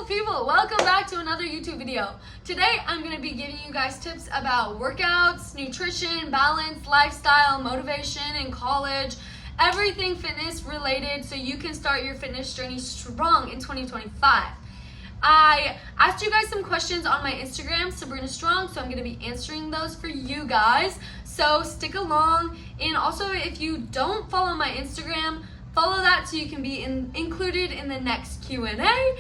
people, welcome back to another YouTube video. Today I'm going to be giving you guys tips about workouts, nutrition, balance, lifestyle, motivation in college, everything fitness related so you can start your fitness journey strong in 2025. I asked you guys some questions on my Instagram, Sabrina Strong, so I'm going to be answering those for you guys. So stick along, and also if you don't follow my Instagram, follow that so you can be included in the next Q&A.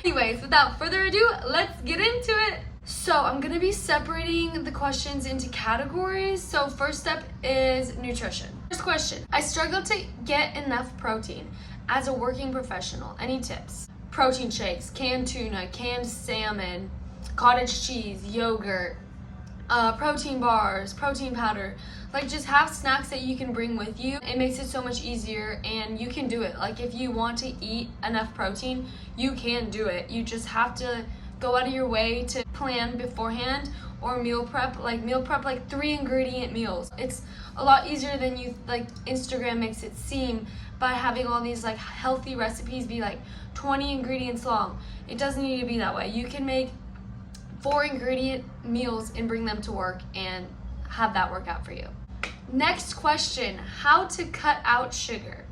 Anyways, without further ado, let's get into it. So I'm going to be separating the questions into categories. So first step is nutrition. First question, I struggle to get enough protein as a working professional. Any tips? Protein shakes, canned tuna, canned salmon, cottage cheese, yogurt, protein bars, protein powder. Like, just have snacks that you can bring with you. It makes it so much easier, and you can do it. Like, if you want to eat enough protein, you can do it. You just have to go out of your way to plan beforehand or meal prep like 3-ingredient meals. It's a lot easier than you Instagram makes it seem by having all these like healthy recipes be like 20 ingredients long. It doesn't need to be that way. You can make 4-ingredient meals and bring them to work and have that work out for you. Next question, how to cut out sugar.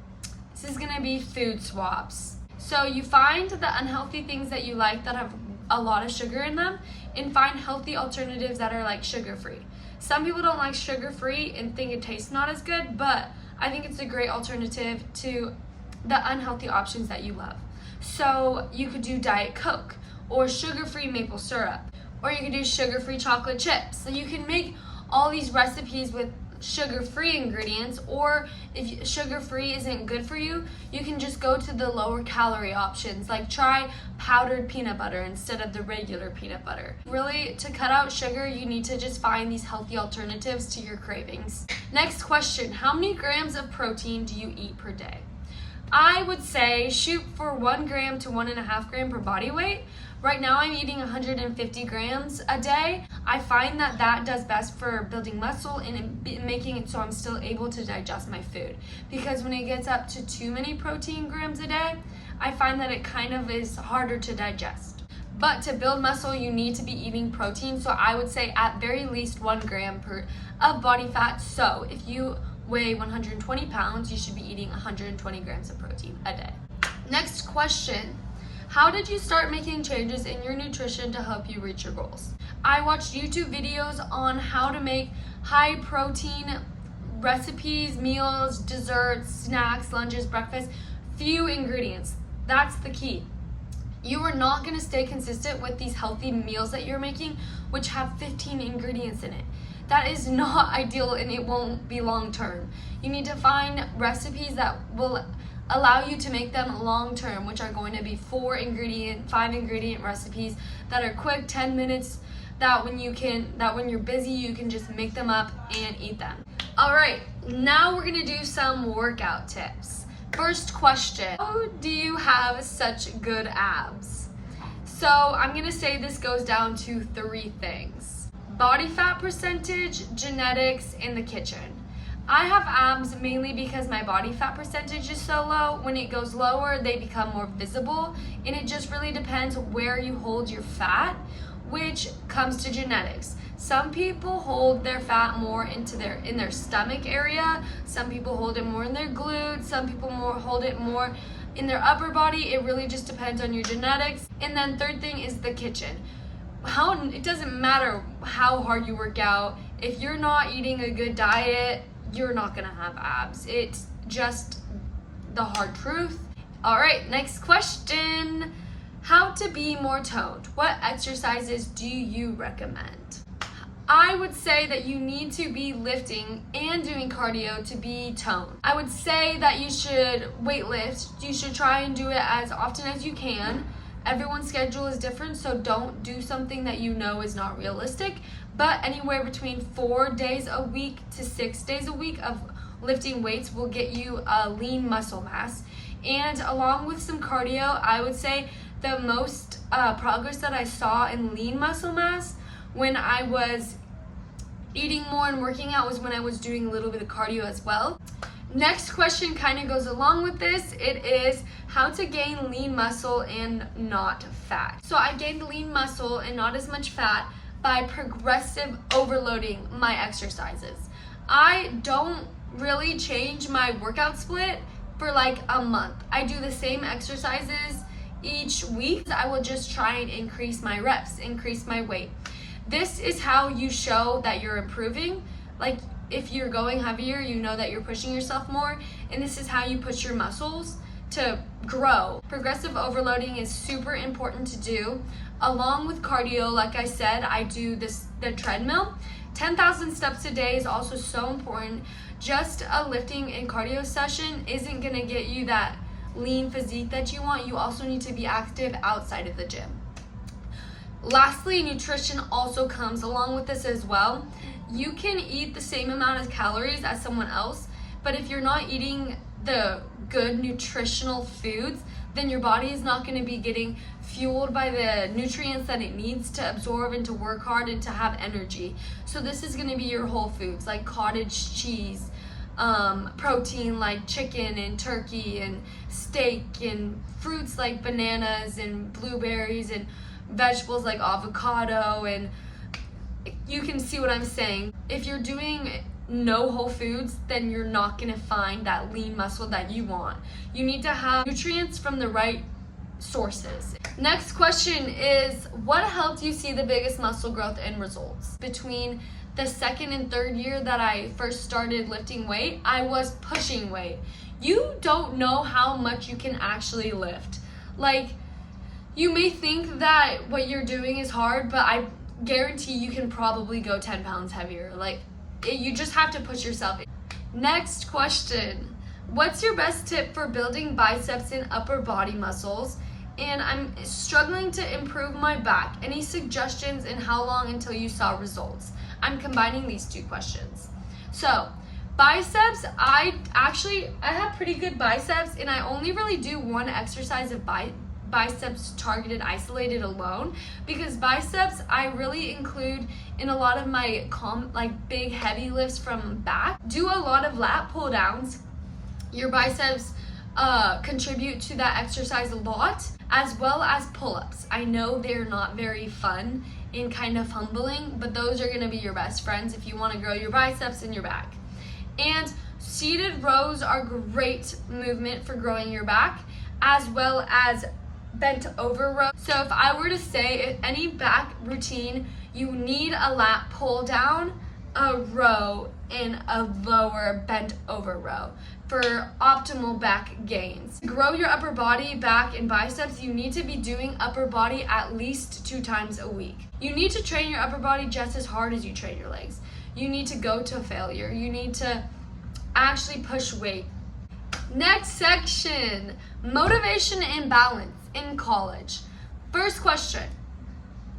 This is gonna be food swaps. So you find the unhealthy things that you like that have a lot of sugar in them and find healthy alternatives that are like sugar-free. Some people don't like sugar-free and think it tastes not as good, but I think it's a great alternative to the unhealthy options that you love. So you could do Diet Coke or sugar-free maple syrup, or you could do sugar-free chocolate chips. So you can make all these recipes with sugar-free ingredients, or if sugar-free isn't good for you, you can just go to the lower calorie options, like try powdered peanut butter instead of the regular peanut butter. Really, to cut out sugar, you need to just find these healthy alternatives to your cravings. Next question, how many grams of protein do you eat per day? I would say shoot for 1 gram to 1.5 gram per body weight. Right now I'm eating 150 grams a day. I find that does best for building muscle and making it so I'm still able to digest my food. Because when it gets up to too many protein grams a day, I find that it kind of is harder to digest. But to build muscle, you need to be eating protein. So I would say at very least 1 gram of body fat. So if you weigh 120 pounds, you should be eating 120 grams of protein a day. Next question. How did you start making changes in your nutrition to help you reach your goals? I watched YouTube videos on how to make high protein recipes, meals, desserts, snacks, lunches, breakfast, few ingredients. That's the key. You are not going to stay consistent with these healthy meals that you're making, which have 15 ingredients in it. That is not ideal, and it won't be long term. You need to find recipes that will allow you to make them long term, which are going to be 4-ingredient, 5-ingredient recipes that are quick, 10 minutes, that when you're busy, you can just make them up and eat them. All right, now we're gonna do some workout tips. First question, how do you have such good abs? So I'm gonna say this goes down to 3 things: body fat percentage, genetics, and the kitchen. I have abs mainly because my body fat percentage is so low. When it goes lower, they become more visible, and it just really depends where you hold your fat, which comes to genetics. Some people hold their fat more in their stomach area. Some people hold it more in their glutes. Some people hold it more in their upper body. It really just depends on your genetics. And then third thing is the kitchen. It doesn't matter how hard you work out. If you're not eating a good diet, you're not gonna have abs. It's just the hard truth. All right, next question. How to be more toned? What exercises do you recommend? I would say that you need to be lifting and doing cardio to be toned. I would say that you should weightlift. You should try and do it as often as you can. Everyone's schedule is different, so don't do something that you know is not realistic, but anywhere between 4 days a week to 6 days a week of lifting weights will get you a lean muscle mass. And along with some cardio, I would say the most progress that I saw in lean muscle mass when I was eating more and working out was when I was doing a little bit of cardio as well. Next question kind of goes along with this. It is how to gain lean muscle and not fat. So I gained lean muscle and not as much fat by progressive overloading my exercises. I don't really change my workout split for like a month. I do the same exercises each week. I will just try and increase my reps, increase my weight. This is how you show that you're improving. Like if you're going heavier, you know that you're pushing yourself more, and this is how you push your muscles to grow. Progressive overloading is super important to do. Along with cardio, like I said, I do the treadmill. 10,000 steps a day is also so important. Just a lifting and cardio session isn't gonna get you that lean physique that you want. You also need to be active outside of the gym. Lastly, nutrition also comes along with this as well. You can eat the same amount of calories as someone else, but if you're not eating the good nutritional foods, then your body is not going to be getting fueled by the nutrients that it needs to absorb and to work hard and to have energy. So this is going to be your whole foods like cottage cheese, protein like chicken and turkey and steak, and fruits like bananas and blueberries, and vegetables like avocado. And you can see what I'm saying. If you're doing no whole foods, then you're not gonna find that lean muscle that you want. You need to have nutrients from the right sources. Next question is, what helped you see the biggest muscle growth and results? Between the second and third year that I first started lifting weight, I was pushing weight. You don't know how much you can actually lift. Like, you may think that what you're doing is hard, but I guarantee you can probably go 10 pounds heavier. Like, you just have to push yourself. Next question. What's your best tip for building biceps and upper body muscles? And I'm struggling to improve my back. Any suggestions, and how long until you saw results? I'm combining these two questions. So, biceps, I have pretty good biceps, and I only really do one exercise of biceps targeted isolated alone, because biceps I really include in a lot of my big heavy lifts from back. Do a lot of lat pull downs. Your biceps contribute to that exercise a lot, as well as pull-ups. I know they're not very fun and kind of humbling, but those are going to be your best friends if you want to grow your biceps and your back. And seated rows are great movement for growing your back, as well as bent over row. So if I were to say any back routine, you need a lat pull down, a row, and a lower bent over row for optimal back gains. To grow your upper body, back, and biceps, you need to be doing upper body at least 2 times a week. You need to train your upper body just as hard as you train your legs. You need to go to failure. You need to actually push weight. Next section, motivation and balance in college. First question.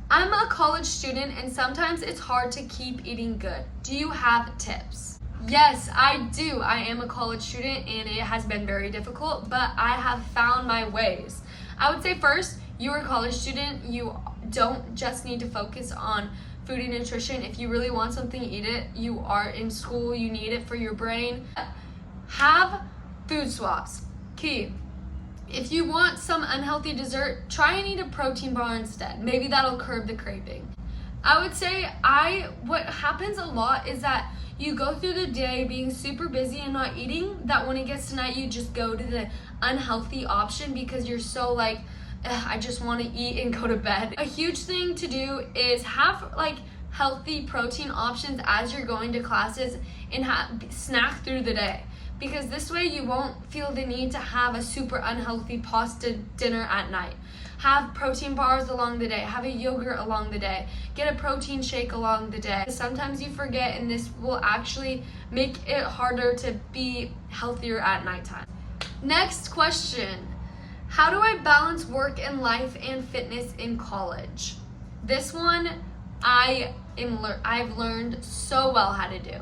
I'm a college student and sometimes it's hard to keep eating good. Do you have tips? Yes, I do. I am a college student and it has been very difficult, but I have found my ways. I would say first, you're a college student. You don't just need to focus on food and nutrition. If you really want something, eat it. You are in school, you need it for your brain. Have food swaps. Key. If you want some unhealthy dessert, try and eat a protein bar instead. Maybe that'll curb the craving. I would say what happens a lot is that you go through the day being super busy and not eating, that when it gets to night, you just go to the unhealthy option because you're so like, I just want to eat and go to bed. A huge thing to do is have healthy protein options as you're going to classes and snack through the day. Because this way you won't feel the need to have a super unhealthy pasta dinner at night. Have protein bars along the day, have a yogurt along the day, get a protein shake along the day. Sometimes you forget, and this will actually make it harder to be healthier at nighttime. Next question, how do I balance work and life and fitness in college? This one I've learned so well how to do,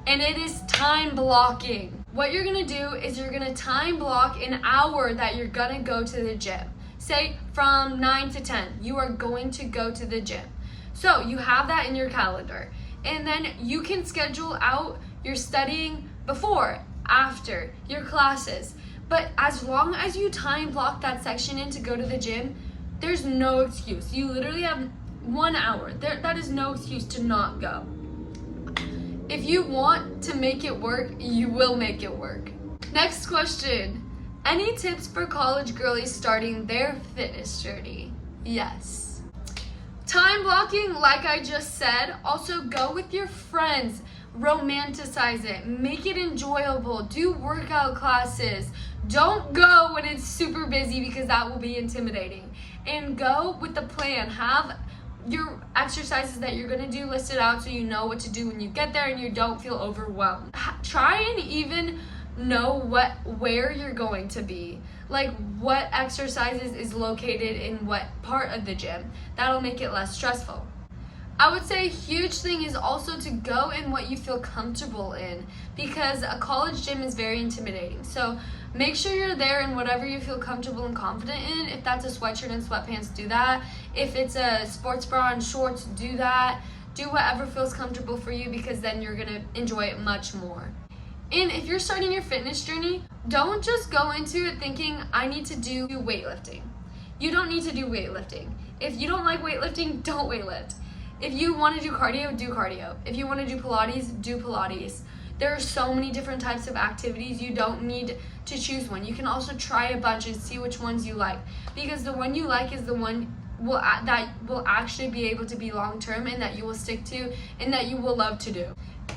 and it is time blocking. What you're gonna do is you're gonna time block an hour that you're gonna go to the gym. Say from 9 to 10, you are going to go to the gym. So you have that in your calendar. And then you can schedule out your studying before. after your classes. But as long as you time block that section in to go to the gym, there's no excuse. You literally have 1 hour. That is no excuse to not go. If you want to make it work, you will make it work. Next question. Any tips for college girlies starting their fitness journey? Yes. Time blocking, like I just said. Also go with your friends. Romanticize it. Make it enjoyable. Do workout classes. Don't go when it's super busy because that will be intimidating. And go with the plan. Have your exercises that you're gonna do listed out so you know what to do when you get there and you don't feel overwhelmed. Try and even know where you're going to be, like what exercises is located in what part of the gym. That'll make it less stressful. I would say a huge thing is also to go in what you feel comfortable in, because a college gym is very intimidating. So make sure you're there in whatever you feel comfortable and confident in. If that's a sweatshirt and sweatpants, do that. If it's a sports bra and shorts, do that. Do whatever feels comfortable for you, because then you're gonna enjoy it much more. And if you're starting your fitness journey, don't just go into it thinking, I need to do weightlifting. You don't need to do weightlifting. If you don't like weightlifting, don't weightlift. If you want to do cardio, do cardio. If you want to do Pilates, do Pilates. There are so many different types of activities. You don't need to choose one. You can also try a bunch and see which ones you like, because the one you like is the one that will actually be able to be long-term and that you will stick to and that you will love to do.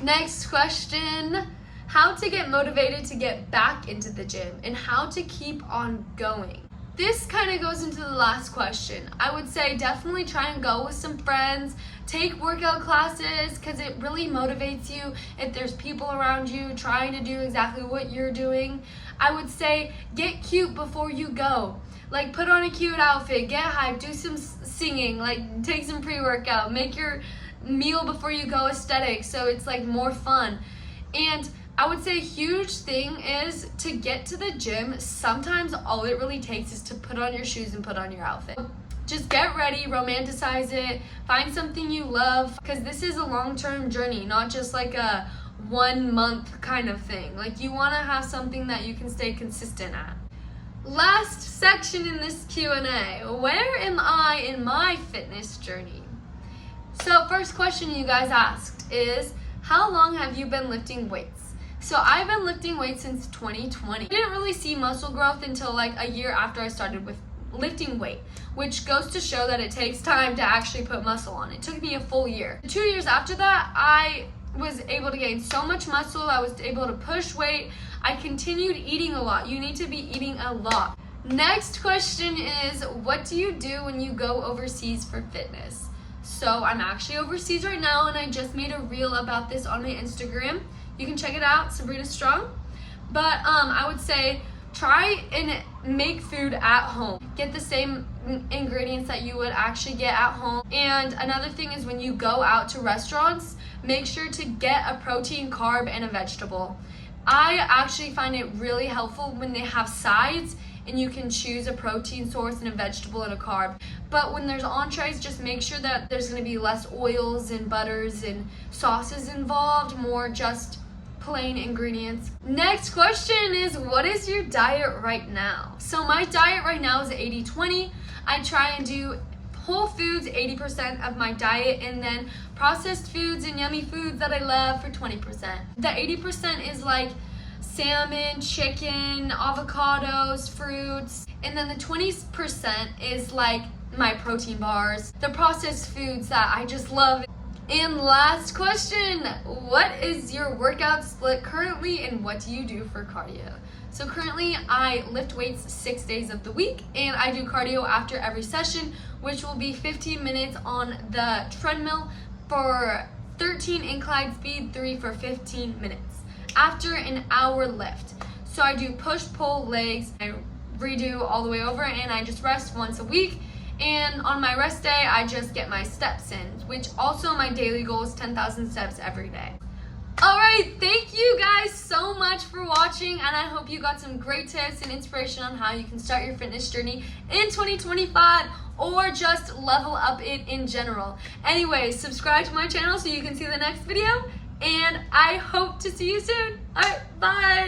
Next question. How to get motivated to get back into the gym and how to keep on going. This kind of goes into the last question. I would say definitely try and go with some friends. Take workout classes, because it really motivates you if there's people around you trying to do exactly what you're doing. I would say get cute before you go. Like put on a cute outfit, get hyped, do some singing, like take some pre-workout, make your meal before you go aesthetic so it's like more fun. And I would say a huge thing is to get to the gym. Sometimes all it really takes is to put on your shoes and put on your outfit. Just get ready, romanticize it, find something you love, because this is a long-term journey, not just like a 1 month kind of thing. Like you want to have something that you can stay consistent at. Last section in this Q&A, where am I in my fitness journey? So first question you guys asked is, how long have you been lifting weights? So I've been lifting weights since 2020. I didn't really see muscle growth until like a year after I started with lifting weight, which goes to show that it takes time to actually put muscle on. It took me a full year. 2 years after that, I was able to gain so much muscle. I was able to push weight. I continued eating a lot. You need to be eating a lot. Next question is, what do you do when you go overseas for fitness? So I'm actually overseas right now, and I just made a reel about this on my Instagram. You can check it out, Sabrina Strong. But I would say try and make food at home. Get the same ingredients that you would actually get at home. And another thing is, when you go out to restaurants, make sure to get a protein, carb, and a vegetable. I actually find it really helpful when they have sides and you can choose a protein source and a vegetable and a carb. But when there's entrees, just make sure that there's gonna be less oils and butters and sauces involved, more just plain ingredients. Next question is, what is your diet right now? So my diet right now is 80-20. I try and do whole foods 80% of my diet, and then processed foods and yummy foods that I love for 20%. The 80% is like salmon, chicken, avocados, fruits, and then the 20% is like my protein bars, the processed foods that I just love. And last question, what is your workout split currently and what do you do for cardio? So currently I lift weights 6 days of the week, and I do cardio after every session, which will be 15 minutes on the treadmill for 13 incline speed, 3 for 15 minutes after an hour lift. So I do push, pull, legs, I redo all the way over, and I just rest once a week. And on my rest day, I just get my steps in, which also my daily goal is 10,000 steps every day. All right, thank you guys so much for watching, and I hope you got some great tips and inspiration on how you can start your fitness journey in 2025 or just level up it in general. Anyway, subscribe to my channel so you can see the next video, and I hope to see you soon. All right, bye.